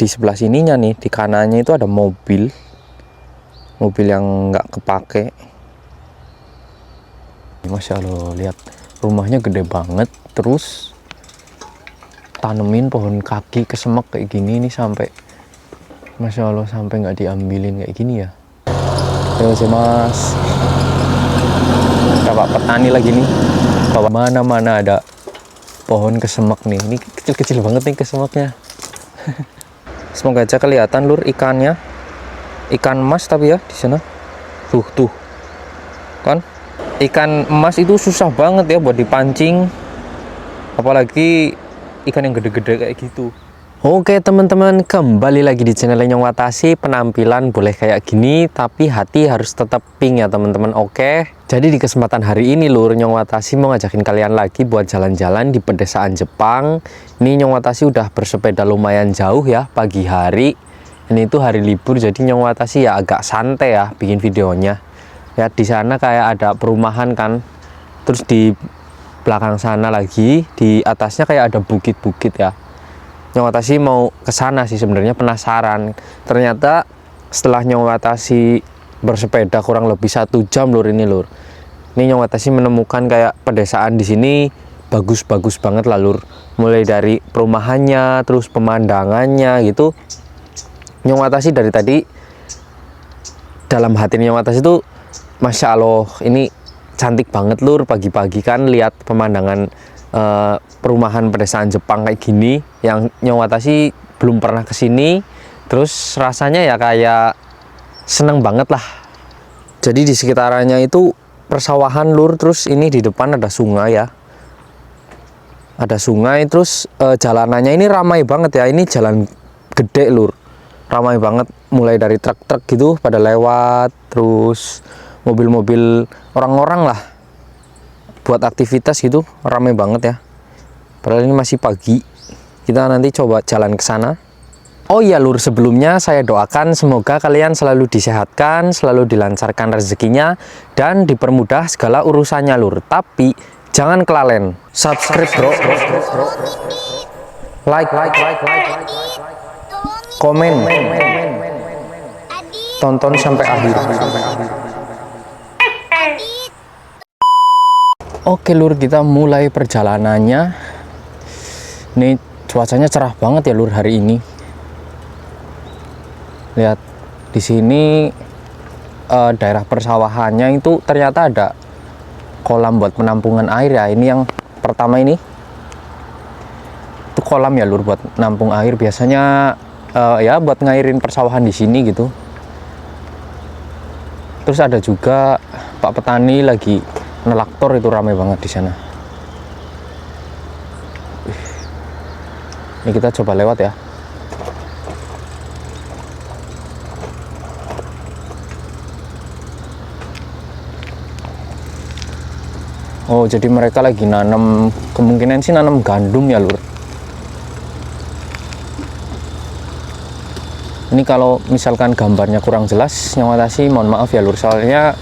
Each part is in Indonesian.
di sebelah sininya nih, di kanannya itu ada mobil yang nggak kepake. Masya Allah, lihat rumahnya gede banget, terus tanemin pohon kaki kesemek kayak gini nih, sampai Masya Allah sampai nggak diambilin kayak gini ya. Yo sih mas, bapak petani lagi nih, bapak mana ada pohon kesemek nih. Ini kecil-kecil banget nih kesemeknya. Semoga aja kelihatan lur ikannya, ikan emas tapi ya di sana. Tuh kan, ikan emas itu susah banget ya buat dipancing, apalagi ikan yang gede-gede kayak gitu. Oke teman-teman, kembali lagi di channel Nyong Watashi. Penampilan boleh kayak gini, tapi hati harus tetap pink ya teman-teman. Oke, jadi di kesempatan hari ini lur, Nyong Watashi mau ngajakin kalian lagi buat jalan-jalan di pedesaan Jepang. Ini Nyong Watashi udah bersepeda lumayan jauh ya pagi hari. Ini tuh hari libur, jadi Nyong Watashi ya agak santai ya bikin videonya. Ya di sana kayak ada perumahan kan, terus di belakang sana lagi di atasnya kayak ada bukit-bukit ya. Nyong Watashi mau ke sana sih sebenarnya, penasaran. Ternyata setelah Nyong Watashi bersepeda kurang lebih 1 jam lur, ini lur. Ini Nyong Watashi menemukan kayak pedesaan di sini bagus-bagus banget lah lur. Mulai dari perumahannya, terus pemandangannya gitu. Nyong Watashi dari tadi dalam hati Nyong Watashi itu Masya Allah, ini cantik banget lur. Pagi-pagi kan lihat pemandangan perumahan pedesaan Jepang kayak gini, yang Nyong Watashi belum pernah kesini, terus rasanya ya kayak seneng banget lah. Jadi di sekitarannya itu persawahan lur, terus ini di depan ada sungai ya, ada sungai, terus jalanannya ini ramai banget ya. Ini jalan gede lur, ramai banget, mulai dari truk-truk gitu pada lewat, terus mobil-mobil orang-orang lah buat aktivitas gitu, ramai banget ya. Padahal ini masih pagi. Kita nanti coba jalan ke sana. Oh iya lur, sebelumnya saya doakan semoga kalian selalu disehatkan, selalu dilancarkan rezekinya, dan dipermudah segala urusannya lur. Tapi jangan kelalen subscribe bro, like, komen, tonton sampai akhir. Oke lur, kita mulai perjalanannya. Ini cuacanya cerah banget ya lur hari ini. Lihat di sini daerah persawahannya itu ternyata ada kolam buat penampungan air ya. Ini yang pertama ini itu kolam ya lur buat nampung air. Biasanya ya buat ngairin persawahan di sini gitu. Terus ada juga Pak petani lagi nelaktor, itu ramai banget di sana. Ini kita coba lewat ya. Oh, jadi mereka lagi nanam, kemungkinan sih nanam gandum ya lur. Ini kalau misalkan gambarnya kurang jelas, Nyong Watashi mohon maaf ya lur, soalnya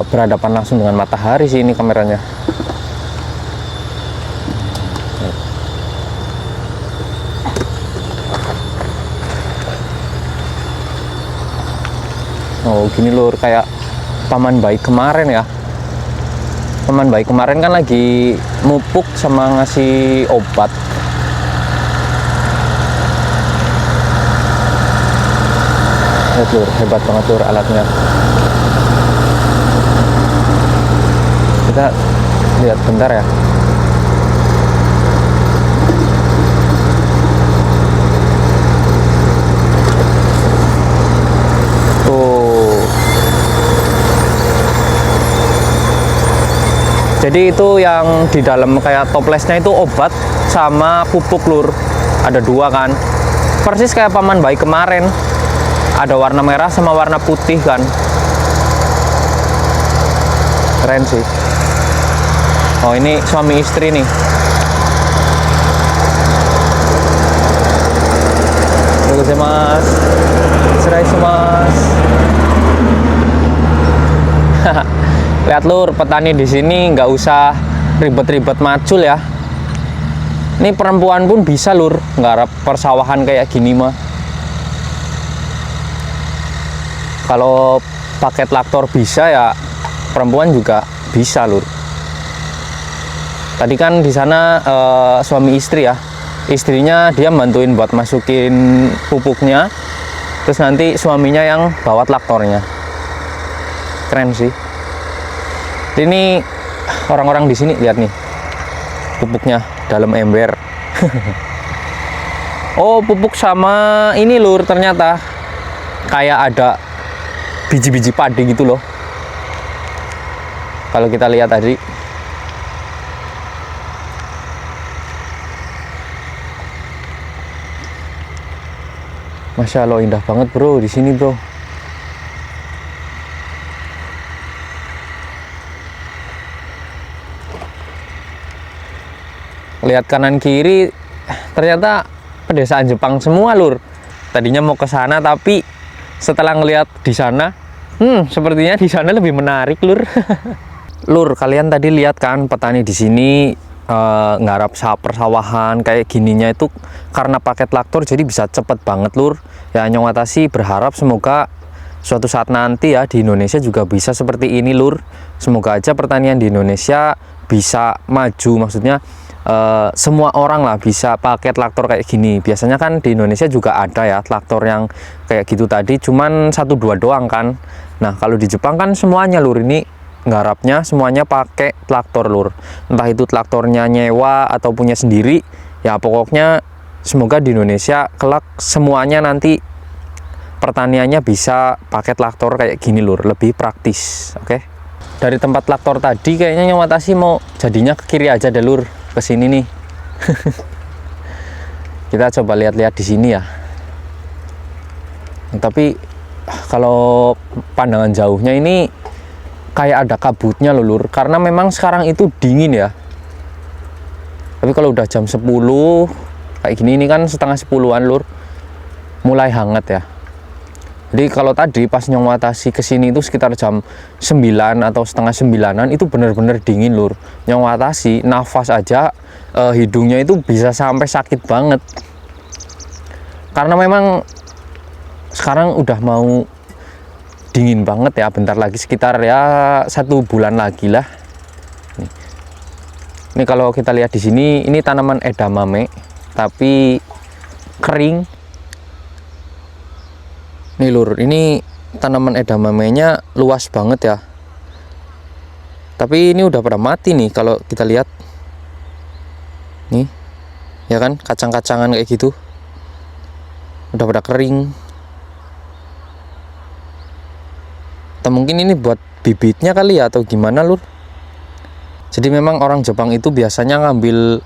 berhadapan langsung dengan matahari sih ini kameranya. Oh gini lur, kayak paman baik kemarin ya. Paman baik kemarin kan lagi mupuk sama ngasih obat. Lihat lur, hebat banget lur alatnya. Kita lihat bentar ya. Jadi itu yang di dalam kayak toplesnya itu obat sama pupuk lur. Ada 2 kan. Persis kayak paman baik kemarin. Ada warna merah sama warna putih kan. Keren sih. Oh ini suami istri nih. Terima kasih mas. Serai mas. Lihat lur, petani di sini nggak usah ribet-ribet macul ya. Ini perempuan pun bisa lur, nggak ada persawahan kayak gini mah. Kalau pakai traktor bisa ya, perempuan juga bisa lur. Tadi kan di sana suami istri ya, istrinya dia bantuin buat masukin pupuknya, terus nanti suaminya yang bawa traktornya. Keren sih. Ini orang-orang di sini lihat nih, pupuknya dalam ember. Oh, pupuk sama ini lur, ternyata kayak ada biji-biji padi gitu loh. Kalau kita lihat tadi. Masya Allah, indah banget bro di sini bro. Lihat kanan kiri, ternyata pedesaan Jepang semua lur. Tadinya mau ke sana tapi setelah ngelihat di sana, sepertinya di sana lebih menarik lur. Lur, kalian tadi lihat kan petani di sini nggarap persawahan kayak gininya itu karena pakai traktor, jadi bisa cepet banget lur. Ya Nyong Watashi berharap semoga suatu saat nanti ya di Indonesia juga bisa seperti ini lur. Semoga aja pertanian di Indonesia bisa maju, maksudnya semua orang lah bisa pakai traktor kayak gini. Biasanya kan di Indonesia juga ada ya traktor yang kayak gitu tadi, cuman 1-2 doang kan. Nah kalau di Jepang kan semuanya lur, ini nggarapnya semuanya pakai traktor lur. Entah itu traktornya nyewa atau punya sendiri, ya pokoknya semoga di Indonesia kelak semuanya nanti pertaniannya bisa pakai traktor kayak gini lur, lebih praktis. Oke. Dari tempat traktor tadi kayaknya Nyong Watashi mau jadinya ke kiri aja deh lur, ke sini nih. Kita coba lihat-lihat di sini ya. Tapi kalau pandangan jauhnya ini kayak ada kabutnya loh lur, karena memang sekarang itu dingin ya. Tapi kalau udah jam 10 kayak gini, ini kan setengah 10-an lur, mulai hangat ya. Jadi kalau tadi pas Nyong Watashi kesini itu sekitar jam 9 atau setengah 9-an, itu bener-bener dingin lur. Nyong Watashi nafas aja hidungnya itu bisa sampai sakit banget, karena memang sekarang udah mau dingin banget ya. Bentar lagi sekitar ya 1 bulan lagi lah. Ini kalau kita lihat di sini, ini tanaman edamame tapi kering. Nih lur, ini tanaman edamamenya luas banget ya. Tapi ini udah pada mati nih kalau kita lihat. Nih, ya kan, kacang-kacangan kayak gitu. Udah pada kering. Atau mungkin ini buat bibitnya kali ya, atau gimana lur. Jadi memang orang Jepang itu biasanya ngambil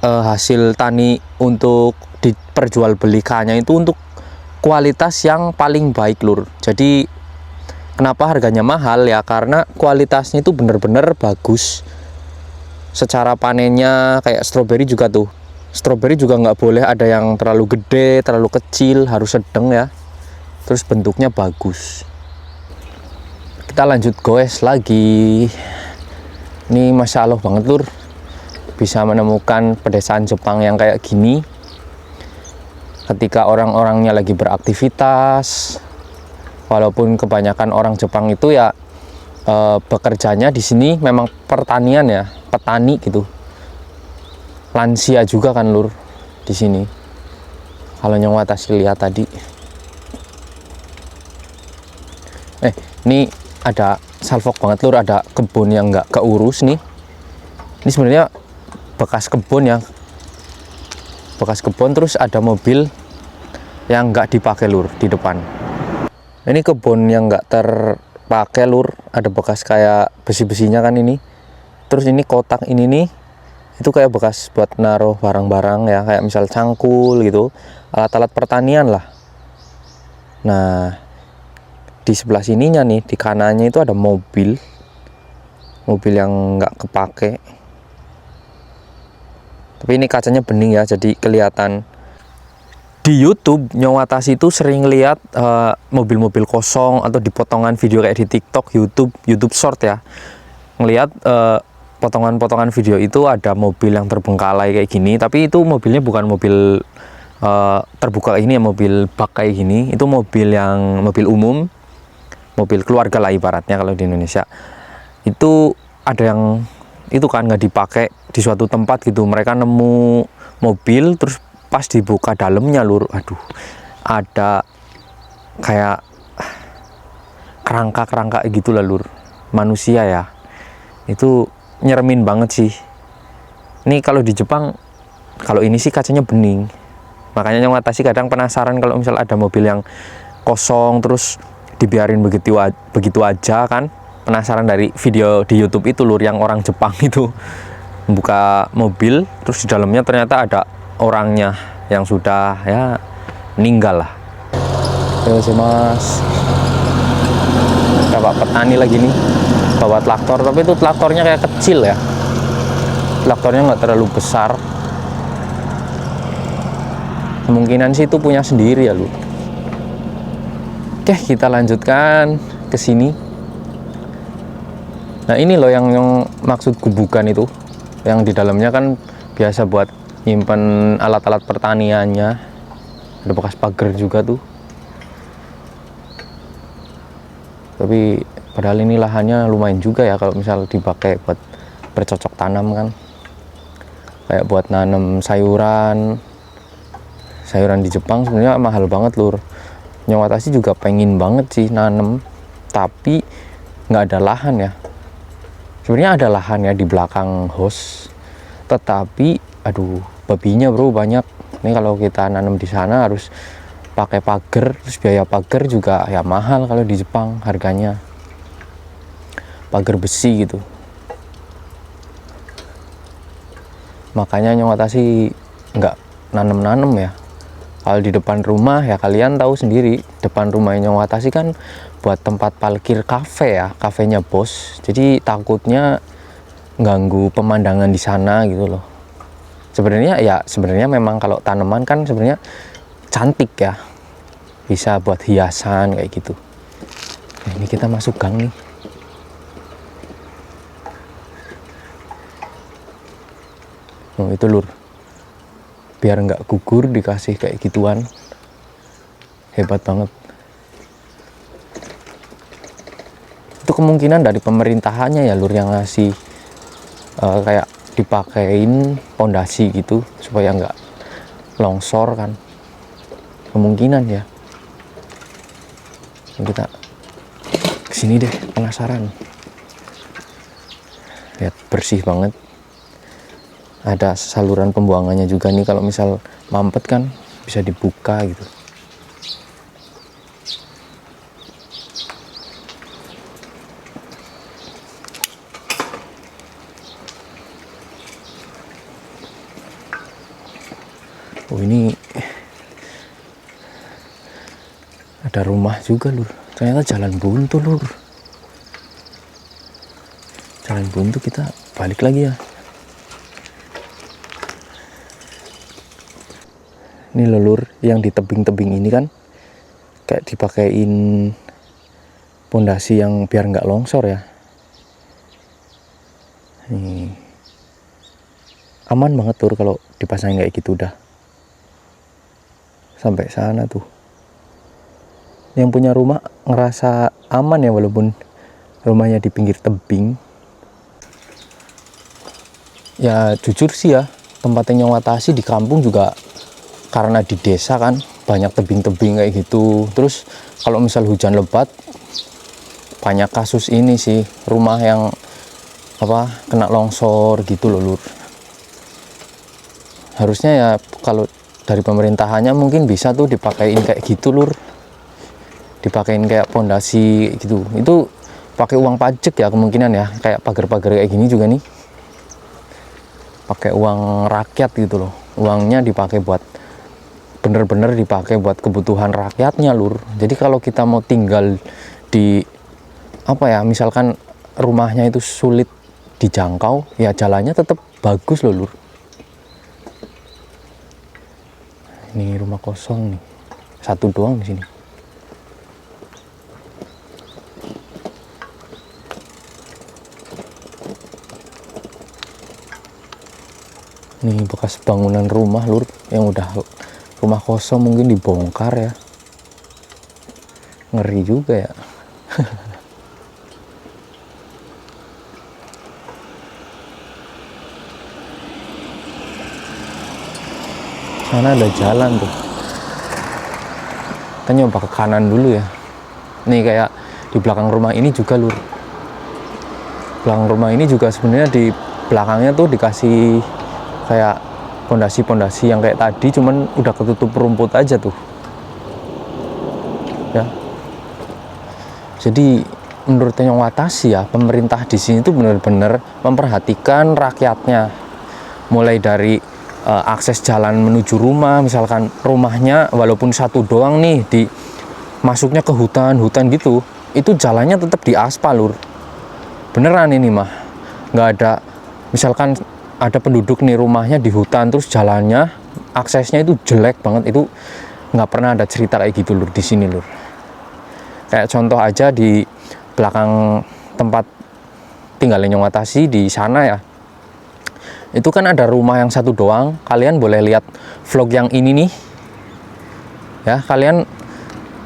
hasil tani untuk diperjualbelikannya itu untuk kualitas yang paling baik lur. Jadi kenapa harganya mahal ya, karena kualitasnya itu bener-bener bagus. Secara panennya kayak stroberi juga tuh, stroberi juga nggak boleh ada yang terlalu gede, terlalu kecil, harus sedang ya. Terus bentuknya bagus. Kita lanjut goes lagi. Ini Masya Allah banget lur, bisa menemukan pedesaan Jepang yang kayak gini ketika orang-orangnya lagi beraktivitas. Walaupun kebanyakan orang Jepang itu ya bekerjanya di sini memang pertanian ya, petani gitu. Lansia juga kan lur di sini. Kalau Nyong Watashi lihat tadi. Ini ada salfok banget lur, ada kebun yang nggak keurus nih. Ini sebenarnya bekas kebun ya, bekas kebun. Terus ada mobil yang nggak dipakai lur di depan. Ini kebun yang nggak terpakai lur, ada bekas kayak besi-besinya kan ini. Terus ini kotak ini nih, itu kayak bekas buat naruh barang-barang ya, kayak misal cangkul gitu, alat-alat pertanian lah. Nah di sebelah sininya nih, di kanannya itu ada mobil yang nggak kepake. Tapi ini kacanya bening ya, jadi kelihatan. Di YouTube Nyong Watashi itu sering lihat mobil-mobil kosong, atau di potongan video kayak di TikTok, YouTube Short ya, ngelihat potongan-potongan video itu ada mobil yang terbengkalai kayak gini. Tapi itu mobilnya bukan mobil terbuka ini ya, mobil bak kayak gini, itu mobil umum, mobil keluarga lah ibaratnya kalau di Indonesia. Itu ada yang itu kan nggak dipakai di suatu tempat gitu, mereka nemu mobil terus pas dibuka dalamnya lur, aduh ada kayak kerangka gitu lah lur, manusia ya, itu nyeremin banget sih. Ini kalau di Jepang, kalau ini sih kacanya bening, makanya yang sih kadang penasaran kalau misal ada mobil yang kosong terus dibiarin begitu aja kan, penasaran dari video di YouTube itu lur, yang orang Jepang itu buka mobil terus di dalamnya ternyata ada orangnya yang sudah ya meninggal lah. Yo sih mas, bapak petani lagi nih bawa traktor, tapi itu traktornya kayak kecil ya, traktornya nggak terlalu besar, kemungkinan sih itu punya sendiri ya lu. Oke, kita lanjutkan ke sini. Nah ini loh yang maksud gubukan itu, yang di dalamnya kan biasa buat nyimpen alat-alat pertaniannya, ada bekas pagar juga tuh. Tapi padahal ini lahannya lumayan juga ya kalau misal dipakai buat bercocok tanam kan, kayak buat nanam sayuran di Jepang sebenarnya mahal banget lur. Nyawatashi juga pengen banget sih nanam, tapi nggak ada lahan ya. Sebenarnya ada lahan ya di belakang house, tetapi aduh babinya bro banyak. Ini kalau kita nanam di sana harus pakai pagar, terus biaya pagar juga ya mahal kalau di Jepang harganya, pagar besi gitu. Makanya Nyawatashi nggak nanem ya. Kalau di depan rumah ya kalian tahu sendiri, depan rumahnya Nyawatashi kan buat tempat parkir kafe ya, kafenya bos. Jadi takutnya ganggu pemandangan di sana gitu loh. Sebenarnya memang kalau tanaman kan sebenarnya cantik ya, bisa buat hiasan kayak gitu. Nah, ini kita masuk gang nih. Oh itu lur, biar nggak gugur dikasih kayak gituan, hebat banget. Itu kemungkinan dari pemerintahannya ya lur, yang ngasih kayak dipakein pondasi gitu supaya nggak longsor kan, kemungkinan ya. Kita kesini deh, penasaran. Lihat bersih banget, ada saluran pembuangannya juga nih, kalau misal mampet kan bisa dibuka gitu. Oh ini ada rumah juga lur, ternyata jalan buntu lur, jalan buntu. Kita balik lagi ya. Ini lur, yang di tebing-tebing ini kan kayak dipakein pondasi yang biar nggak longsor ya. Nih aman banget lur kalau dipasangin kayak gitu, udah sampai sana tuh. Yang punya rumah ngerasa aman ya, walaupun rumahnya di pinggir tebing. Ya jujur sih ya, tempatnya Nyawatashi di kampung juga karena di desa kan banyak tebing-tebing kayak gitu. Terus kalau misal hujan lebat banyak kasus ini sih, rumah yang kena longsor gitu loh lur. Harusnya ya kalau dari pemerintahannya mungkin bisa tuh dipakein kayak gitu lur, dipakein kayak pondasi gitu. Itu pakai uang pajak ya kemungkinan ya, kayak pagar-pagar kayak gini juga nih pakai uang rakyat gitu loh. Uangnya dipakai buat bener-bener dipakai buat kebutuhan rakyatnya lur. Jadi kalau kita mau tinggal di misalkan rumahnya itu sulit dijangkau, ya jalannya tetap bagus loh lur. Ini rumah kosong nih, satu doang di sini. Ini bekas bangunan rumah lur, yang udah rumah kosong mungkin dibongkar ya, ngeri juga ya. Sana ada jalan tuh, kita nyoba ke kanan dulu ya. Nih kayak di belakang rumah ini juga lur, belakang rumah ini juga sebenarnya di belakangnya tuh dikasih kayak pondasi-pondasi yang kayak tadi, cuman udah ketutup rumput aja tuh ya. Jadi menurut Nyong Watasi ya, pemerintah di sini tuh benar-benar memperhatikan rakyatnya, mulai dari akses jalan menuju rumah. Misalkan rumahnya walaupun satu doang nih, di masuknya ke hutan gitu, itu jalannya tetap diaspal lur, beneran ini mah. Nggak ada, misalkan ada penduduk nih rumahnya di hutan terus jalannya aksesnya itu jelek banget, itu nggak pernah ada cerita kayak gitu lur di sini lur. Kayak contoh aja di belakang tempat tinggalnya Nyong Watasi di sana ya, itu kan ada rumah yang satu doang. Kalian boleh lihat vlog yang ini nih ya, kalian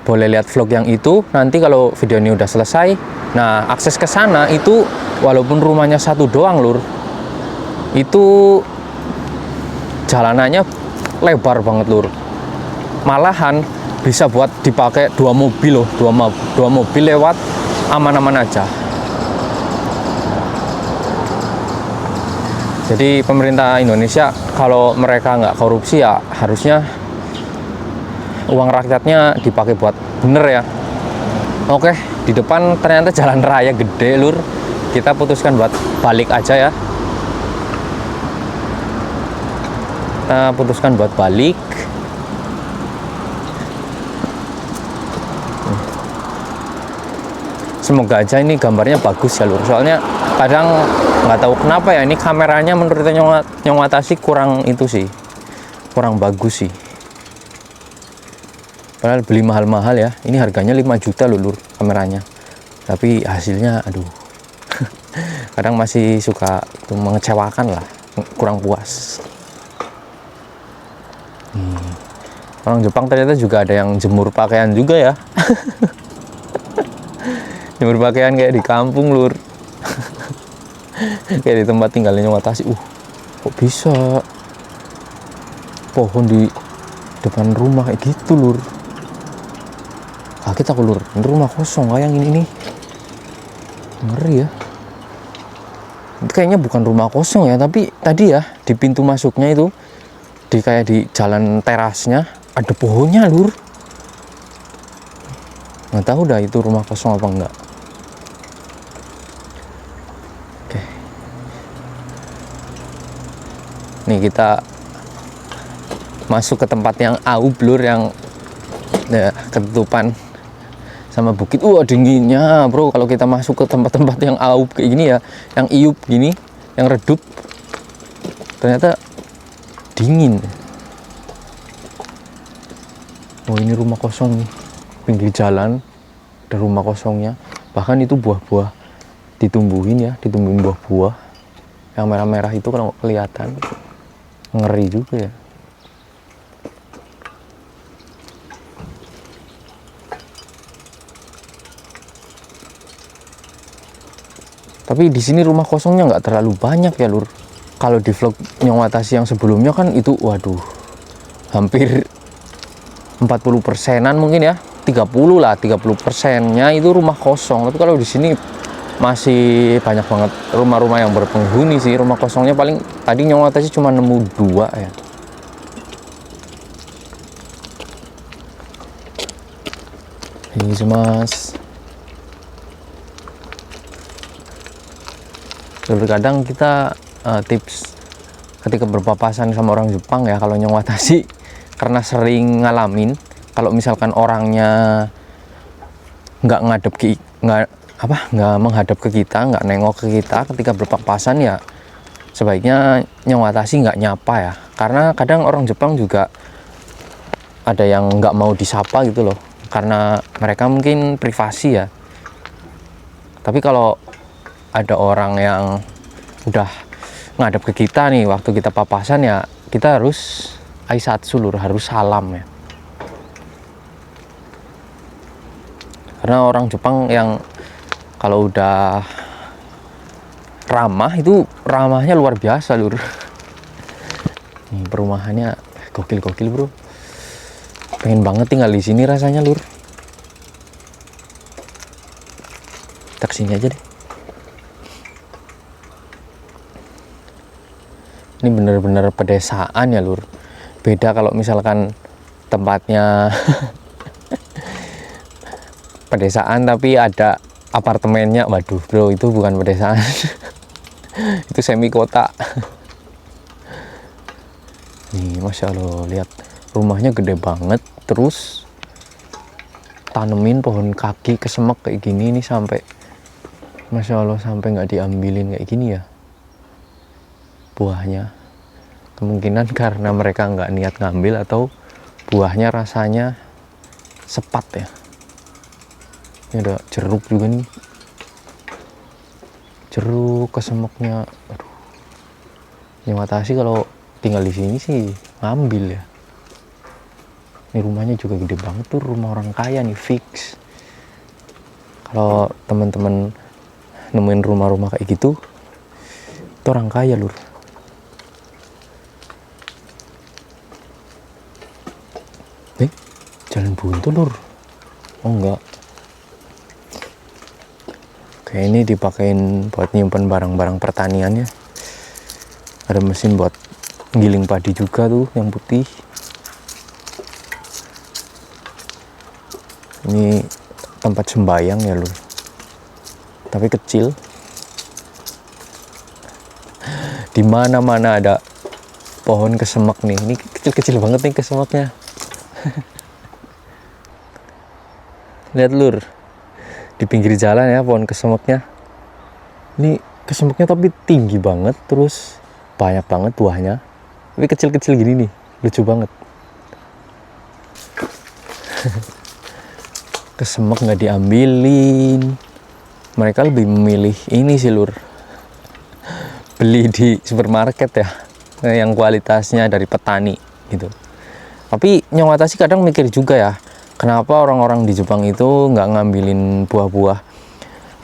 boleh lihat vlog yang itu nanti kalau video ini udah selesai. Nah, akses ke sana itu walaupun rumahnya satu doang lur, itu jalanannya lebar banget lur, malahan bisa buat dipakai 2 mobil loh, dua mobil lewat aman-aman aja. Jadi pemerintah Indonesia kalau mereka nggak korupsi ya harusnya uang rakyatnya dipakai buat bener ya. Oke, di depan ternyata jalan raya gede lur, kita putuskan buat balik aja ya. Kita putuskan buat balik. Semoga aja ini gambarnya bagus ya lur, soalnya kadang nggak tahu kenapa ya, ini kameranya menurut Nyong Watasi kurang itu sih, kurang bagus sih. Padahal beli mahal-mahal ya, ini harganya 5 juta lur kameranya, tapi hasilnya aduh kadang masih suka itu mengecewakan lah, kurang puas. Orang Jepang ternyata juga ada yang jemur pakaian juga ya. Jemur pakaian kayak di kampung lur. Kayak di tempat tinggalnya Nyong Watasi. Kok bisa pohon di depan rumah kayak gitu lur. Kaget aku lur, ini rumah kosong kayak ini nih. Ngeri ya. Itu kayaknya bukan rumah kosong ya, tapi tadi ya di pintu masuknya itu, di kayak di jalan terasnya ada pohonnya lur. Nggak tahu dah itu rumah kosong apa enggak. Oke. Nih kita masuk ke tempat yang aub lur, yang ya, ketutupan sama bukit. Dinginnya bro kalau kita masuk ke tempat-tempat yang aub kayak gini ya, yang iup gini, yang redup, ternyata dingin. Ini rumah kosong nih, pinggir jalan ada rumah kosongnya. Bahkan itu buah-buah ditumbuhin ya, ditumbuhin buah-buah yang merah-merah itu kalau kelihatan. Ngeri juga ya. Tapi di sini rumah kosongnya nggak terlalu banyak ya lur. Kalau di vlog Nyong Watasi yang sebelumnya kan itu waduh, hampir 40%-an mungkin ya, 30 lah, 30%-nya itu rumah kosong. Tapi kalau di sini masih banyak banget rumah-rumah yang berpenghuni sih. Rumah kosongnya paling tadi Nyong Watasi cuma nemu 2 ya. Ini mas. Terkadang kita tips ketika berpapasan sama orang Jepang ya, kalau Nyong Watasi karena sering ngalamin, kalau misalkan orangnya nggak menghadap ke kita, nggak nengok ke kita ketika berpapasan ya, sebaiknya Nyong Watasi nggak nyapa ya, karena kadang orang Jepang juga ada yang nggak mau disapa gitu loh, karena mereka mungkin privasi ya. Tapi kalau ada orang yang udah ngadep ke kita nih waktu kita papasan ya, kita harus aisatsu lur, harus salam ya. Karena orang Jepang yang kalau udah ramah itu ramahnya luar biasa lur. Nih perumahannya gokil-gokil bro. Pengen banget tinggal di sini rasanya lur. Kita kesini aja deh. Ini bener-bener pedesaan ya lur. Beda kalau misalkan tempatnya pedesaan tapi ada apartemennya. Waduh bro, itu bukan pedesaan. Itu semi kota. Nih Masya Allah, lihat rumahnya gede banget. Terus tanemin pohon kaki kesemek kayak gini nih, sampai Masya Allah sampai nggak diambilin kayak gini ya buahnya. Kemungkinan karena mereka nggak niat ngambil atau buahnya rasanya sepat ya. Ini ada jeruk juga nih, jeruk kesemeknya. Aduh, Nyawatashi kalau tinggal di sini sih ngambil ya. Ini rumahnya juga gede banget tuh, rumah orang kaya nih fix. Kalau teman-teman nemuin rumah-rumah kayak gitu, itu orang kaya lur. Jalan buntu lur. Oh enggak. Kayak ini dipakein buat nyimpen barang-barang pertaniannya. Ada mesin buat giling padi juga tuh yang putih. Ini tempat sembayang ya lur, tapi kecil. Di mana-mana ada pohon kesemek nih. Ini kecil-kecil banget nih kesemeknya. Lihat lur, di pinggir jalan ya pohon kesemeknya. Ini kesemeknya tapi tinggi banget, terus banyak banget buahnya. Tapi kecil-kecil gini nih, lucu banget. Kesemek nggak diambilin. Mereka lebih memilih ini sih lur, beli di supermarket ya, yang kualitasnya dari petani gitu. Tapi Nyawatashi kadang mikir juga ya, kenapa orang-orang di Jepang itu nggak ngambilin buah-buah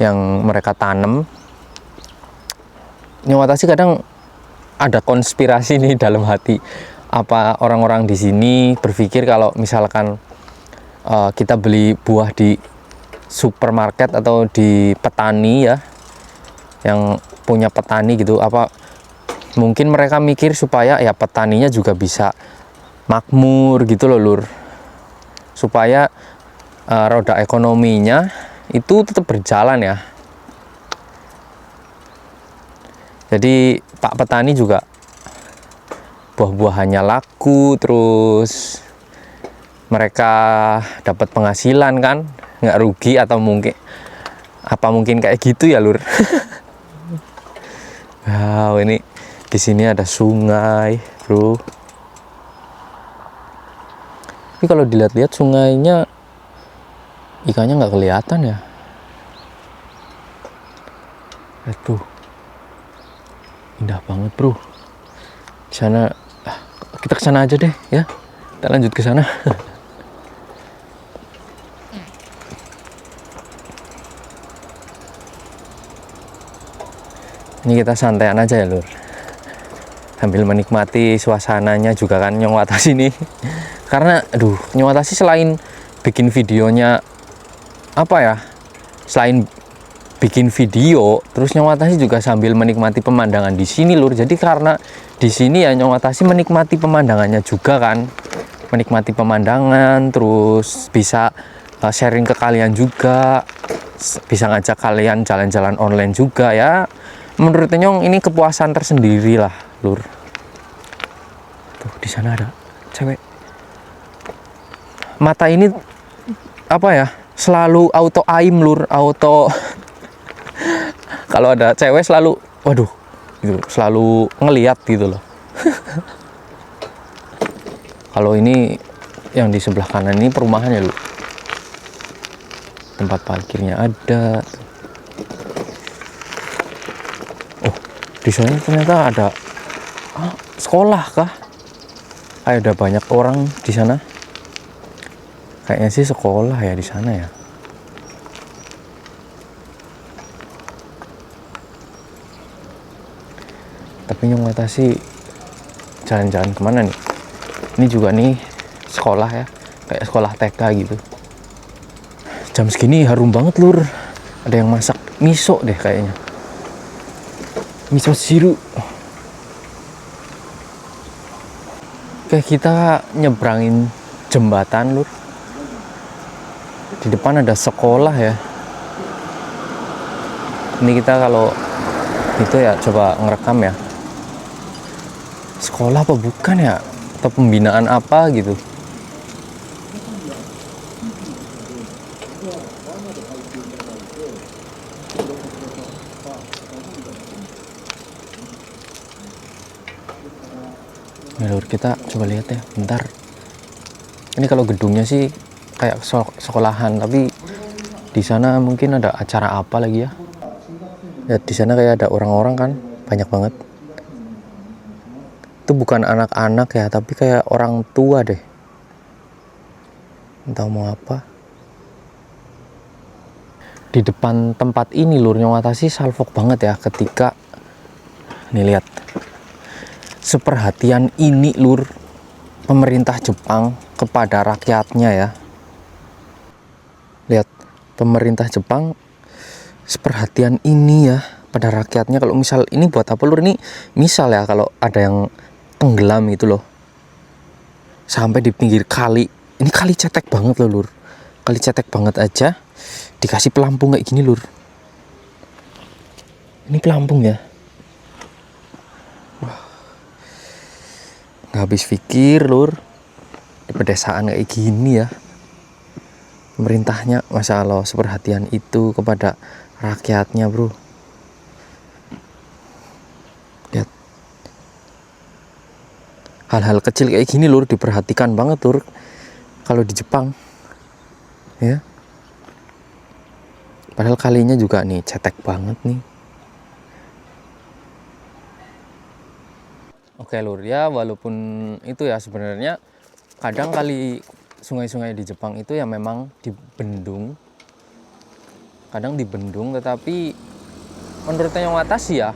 yang mereka tanam. Nyawatashi kadang ada konspirasi nih dalam hati. Apa orang-orang di sini berpikir kalau misalkan kita beli buah di supermarket atau di petani ya, yang punya petani gitu, apa mungkin mereka mikir supaya ya petaninya juga bisa makmur gitu loh lur, supaya roda ekonominya itu tetap berjalan ya. Jadi pak petani juga buah-buahannya laku, terus mereka dapat penghasilan kan, nggak rugi. Atau mungkin kayak gitu ya lur. Wow, ini di sini ada sungai bro. Tapi kalau dilihat-lihat sungainya ikannya nggak kelihatan ya. Aduh, indah banget bro. Di sana, kita kesana aja deh ya. Kita lanjut ke sana. Ini kita santaian aja ya lur, sambil menikmati suasananya juga kan Nyawatashi ini. Karena aduh, Nyawatashi selain bikin videonya apa ya, selain bikin video, terus Nyawatashi juga sambil menikmati pemandangan di sini lur. Jadi karena di sini ya Nyawatashi menikmati pemandangannya juga kan, menikmati pemandangan, terus bisa sharing ke kalian juga, bisa ngajak kalian jalan-jalan online juga ya. Menurut Nyong ini kepuasan tersendiri lah lur. Tuh di sana ada cewek. Mata ini apa ya, selalu auto aim lur, auto. Kalau ada cewek selalu waduh gitu, selalu ngeliat gitu loh. Kalau ini yang di sebelah kanan ini perumahan ya lur, tempat parkirnya ada. Di sana ternyata ada sekolah kah? Kayak ada banyak orang di sana. Kayaknya sih sekolah ya di sana ya. Tapi Nyongwata sih jalan-jalan kemana nih? Ini juga nih sekolah ya, kayak sekolah TK gitu. Jam segini harum banget lur. Ada yang masak miso deh kayaknya. Miso siru. Oke, kita nyebrangin jembatan lur. Di depan ada sekolah ya. Ini kita kalau itu ya coba ngerekam ya. Sekolah apa bukan ya? Atau pembinaan apa gitu. Ya lur, kita coba lihat ya, bentar. Ini kalau gedungnya sih kayak sekolahan, tapi di sana mungkin ada acara apa lagi ya? Ya di sana kayak ada orang-orang kan, banyak banget. Itu bukan anak-anak ya, tapi kayak orang tua deh. Entah mau apa. Di depan tempat ini lur, Nyongwata sih salfok banget ya ketika nih lihat. Seperhatian ini lur pemerintah Jepang kepada rakyatnya ya. Lihat, pemerintah Jepang seperhatian ini ya pada rakyatnya. Kalau misal ini buat apa lur, ini misal ya kalau ada yang tenggelam gitu loh, sampai di pinggir kali, ini kali cetek banget loh lur, kali cetek banget aja dikasih pelampung kayak gini lur. Ini pelampung ya. Wah, nggak habis pikir lur, di pedesaan kayak gini ya pemerintahnya, Masya Allah, seperhatian itu kepada rakyatnya bro. Lihat, hal-hal kecil kayak gini lur diperhatikan banget lur kalau di Jepang ya. Padahal kalinya juga nih cetek banget nih. Oke lur ya, walaupun itu ya sebenarnya kadang kali sungai-sungai di Jepang itu ya memang dibendung, kadang dibendung, tetapi menurut Nyongwata sih ya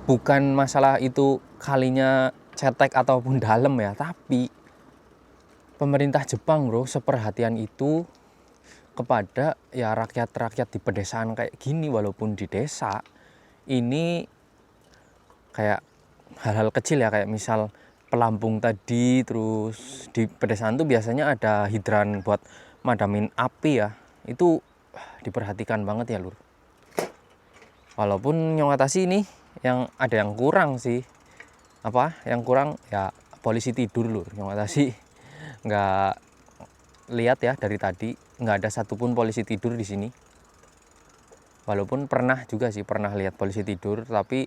bukan masalah itu kalinya cetek ataupun dalam ya, tapi pemerintah Jepang bro seperhatian itu kepada ya rakyat-rakyat di pedesaan kayak gini. Walaupun di desa ini kayak hal-hal kecil ya, kayak misal pelampung tadi, terus di pedesaan tuh biasanya ada hidran buat madamin api ya, itu diperhatikan banget ya lur. Walaupun Nyongwata sih ini yang ada yang kurang sih, apa yang kurang ya, polisi tidur lur. Nyongwata sih nggak lihat ya dari tadi, nggak ada satupun polisi tidur di sini. Walaupun pernah juga sih, pernah lihat polisi tidur, tapi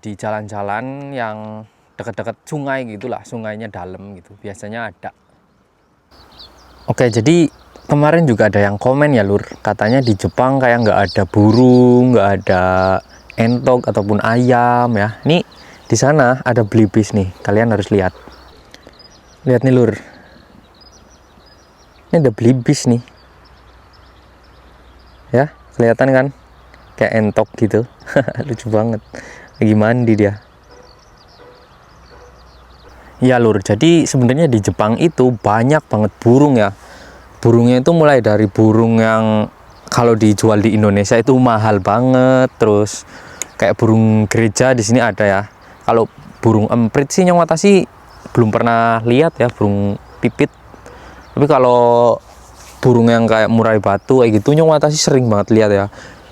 di jalan-jalan yang dekat-dekat sungai gitulah, sungainya dalam gitu, biasanya ada. Oke, jadi kemarin juga ada yang komen ya lur, katanya di Jepang kayak nggak ada burung, nggak ada entok ataupun ayam ya. Nih di sana ada belibis nih, kalian harus lihat. Lihat nih lur, ini ada belibis nih ya, kelihatan kan kayak entok gitu. Lucu banget, lagi mandi dia. Ya lur, jadi sebenarnya di Jepang itu banyak banget burung ya. Burungnya itu mulai dari burung yang kalau dijual di Indonesia itu mahal banget, terus kayak burung gereja di sini ada ya. Kalau burung emprit sih Nyongwata sih belum pernah lihat ya, burung pipit. Tapi kalau burung yang kayak murai batu kayak gitu Nyongwata sih sering banget lihat ya.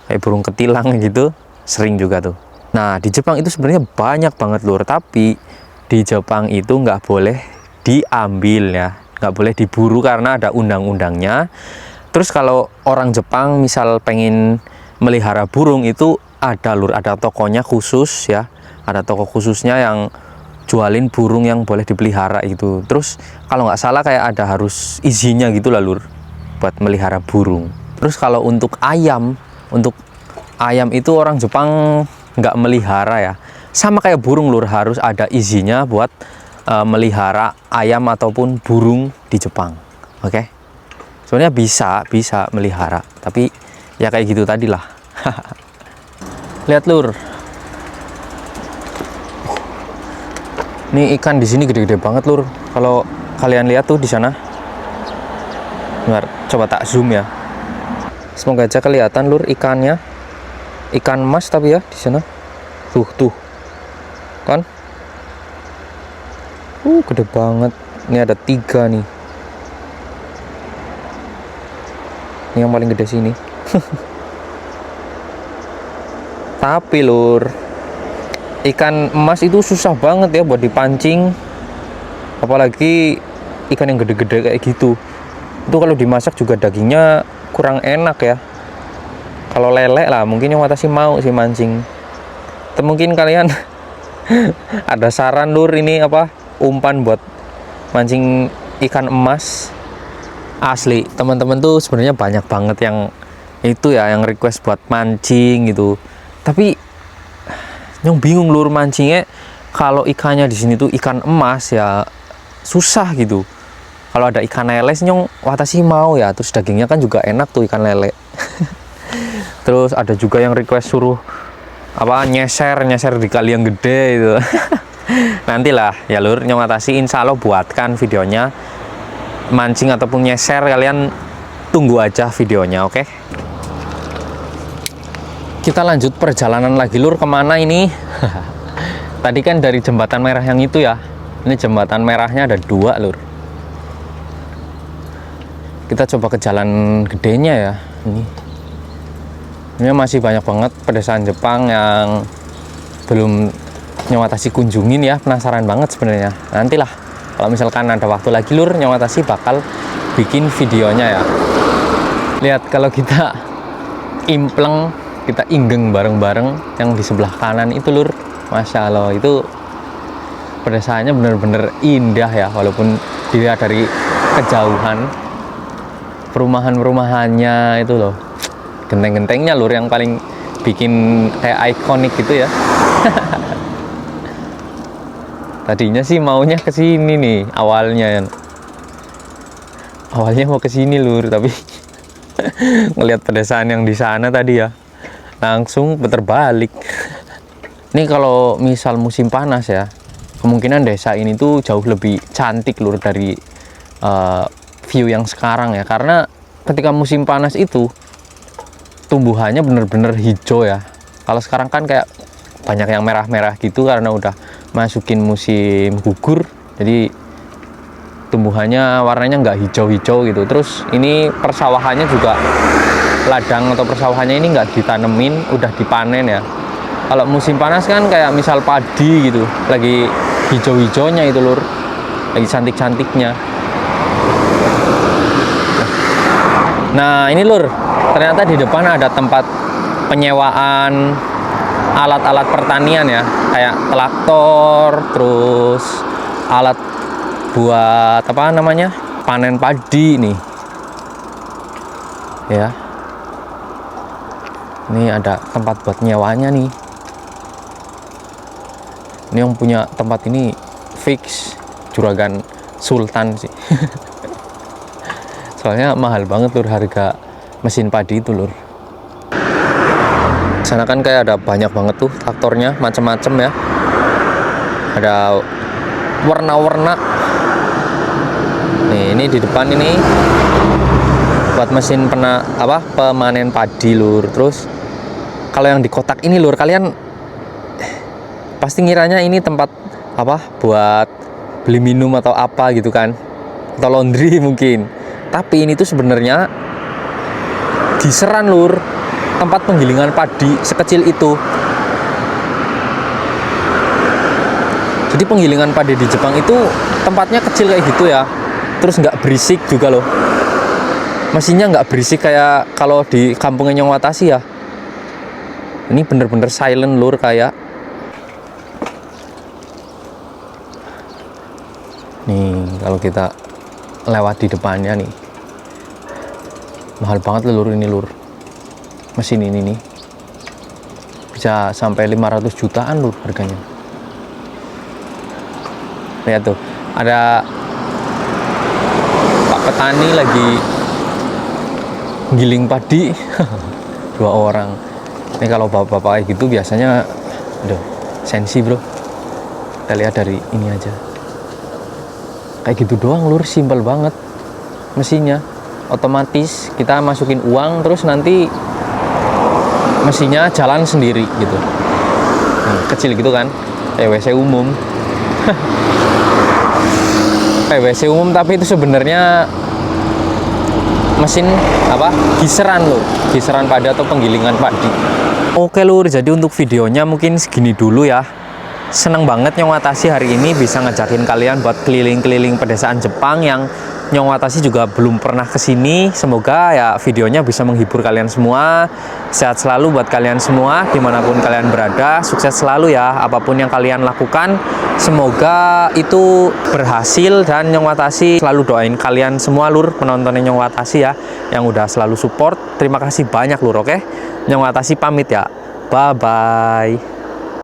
Kayak burung ketilang gitu, sering juga tuh. Nah di Jepang itu sebenarnya banyak banget lur, tapi di Jepang itu nggak boleh diambil ya, nggak boleh diburu karena ada undang-undangnya. Terus kalau orang Jepang misal pengen melihara burung itu ada lur, ada tokonya khusus ya, ada toko khususnya yang jualin burung yang boleh dipelihara itu. Terus kalau nggak salah kayak ada harus izinnya gitu lah lur buat melihara burung. Terus kalau untuk ayam itu orang Jepang nggak melihara ya, sama kayak burung lur, harus ada izinnya buat melihara ayam ataupun burung di Jepang. Oke. Sebenarnya bisa melihara, tapi ya kayak gitu tadi lah. Lihat lur. Ini ikan di sini gede-gede banget lur. Kalau kalian lihat tuh di sana. Bentar, coba tak zoom ya. Semoga aja kelihatan lur ikannya. Ikan emas tapi ya di sana. Tuh. Kan? Gede banget. Ini ada 3 nih. Ini yang paling gede sini. Tapi lur, ikan emas itu susah banget ya buat dipancing. Apalagi ikan yang gede-gede kayak gitu. Itu kalau dimasak juga dagingnya kurang enak ya. Kalau lele lah mungkin yang Watashi mau sih mancing. Atau mungkin kalian ada saran lur, ini apa, umpan buat mancing ikan emas. Asli teman-teman tuh sebenarnya banyak banget yang itu ya, yang request buat mancing gitu. Tapi nyong bingung lur mancingnya. Kalau ikannya di sini tuh ikan emas ya susah gitu. Kalau ada ikan lele nyong Watashi mau ya, terus dagingnya kan juga enak tuh ikan lele. Terus ada juga yang request suruh apa, nyeser di kali yang gede itu. Nantilah ya lur, nyong Watashi insya Allah buatkan videonya mancing ataupun nyeser, kalian tunggu aja videonya. Oke. Kita lanjut perjalanan lagi lur. Kemana ini? Tadi kan dari jembatan merah yang itu ya. Ini jembatan merahnya ada 2 lur. Kita coba ke jalan gedenya ya. Ini masih banyak banget pedesaan Jepang yang belum nyong Watashi kunjungin ya. Penasaran banget sebenarnya. Nantilah kalau misalkan ada waktu lagi lur, nyong Watashi bakal bikin videonya ya. Lihat kalau kita impleng, kita inggeng bareng-bareng yang di sebelah kanan itu lur. Masya Allah, itu pedesaannya bener-bener indah ya. Walaupun dilihat dari kejauhan, perumahan-perumahannya itu loh, genteng-gentengnya lur yang paling bikin kayak ikonik gitu ya. Tadinya sih maunya ke sini nih awalnya. Awalnya mau ke sini lur, tapi ngelihat pedesaan yang di sana tadi ya, langsung puter balik. Ini kalau misal musim panas ya, kemungkinan desa ini tuh jauh lebih cantik lur dari view yang sekarang ya. Karena ketika musim panas itu tumbuhannya bener-bener hijau ya. Kalau sekarang kan kayak banyak yang merah-merah gitu karena udah masukin musim gugur, jadi tumbuhannya warnanya nggak hijau-hijau gitu. Terus ini persawahannya juga, ladang atau persawahannya ini nggak ditanemin, udah dipanen ya. Kalau musim panas kan kayak misal padi gitu, lagi hijau-hijaunya itu lur, lagi cantik-cantiknya. Nah ini lur, ternyata di depan ada tempat penyewaan alat-alat pertanian ya, kayak traktor, terus alat buat apa namanya, panen padi nih ya. Ini ada tempat buat nyewanya nih. Ini yang punya tempat ini fix Juragan Sultan sih. Soalnya mahal banget lur harga mesin padi itu lur. Sana kan kayak ada banyak banget tuh traktornya, macem-macem ya. Ada warna-warna. Nih, ini di depan ini buat mesin pemanen padi lur. Terus kalau yang di kotak ini lur, kalian pasti ngiranya ini tempat apa, buat beli minum atau apa gitu kan, atau laundry mungkin. Tapi ini tuh sebenarnya diseran lur, tempat penggilingan padi sekecil itu. Jadi penggilingan padi di Jepang itu tempatnya kecil kayak gitu ya. Terus nggak berisik juga loh. Mesinnya nggak berisik kayak kalau di kampungnya nyong Watashi ya. Ini bener-bener silent lur kayak. Nih kalau kita lewat di depannya nih, mahal banget lur ini lur. Mesin ini nih bisa sampai 500 jutaan lur harganya. Lihat tuh, ada Pak petani lagi giling padi. 2 orang. Ini kalau bapak-bapak kayak gitu biasanya aduh, sensi bro. Kita lihat dari ini aja. Kayak gitu doang lur, simpel banget mesinnya. Otomatis kita masukin uang terus nanti mesinnya jalan sendiri gitu. Kecil gitu kan, kayak WC umum. Kayak WC umum tapi itu sebenarnya mesin apa? Giseran lur, giseran padi atau penggilingan padi. Oke lur, jadi untuk videonya mungkin segini dulu ya. Seneng banget Nyong Watashi hari ini bisa ngajakin kalian buat keliling-keliling pedesaan Jepang yang Nyong Watashi juga belum pernah kesini. Semoga ya videonya bisa menghibur kalian semua. Sehat selalu buat kalian semua dimanapun kalian berada. Sukses selalu ya apapun yang kalian lakukan. Semoga itu berhasil dan Nyong Watashi selalu doain kalian semua lur, penontonnya Nyong Watashi ya, yang udah selalu support. Terima kasih banyak lur, oke? Nyong Watashi pamit ya. Bye bye.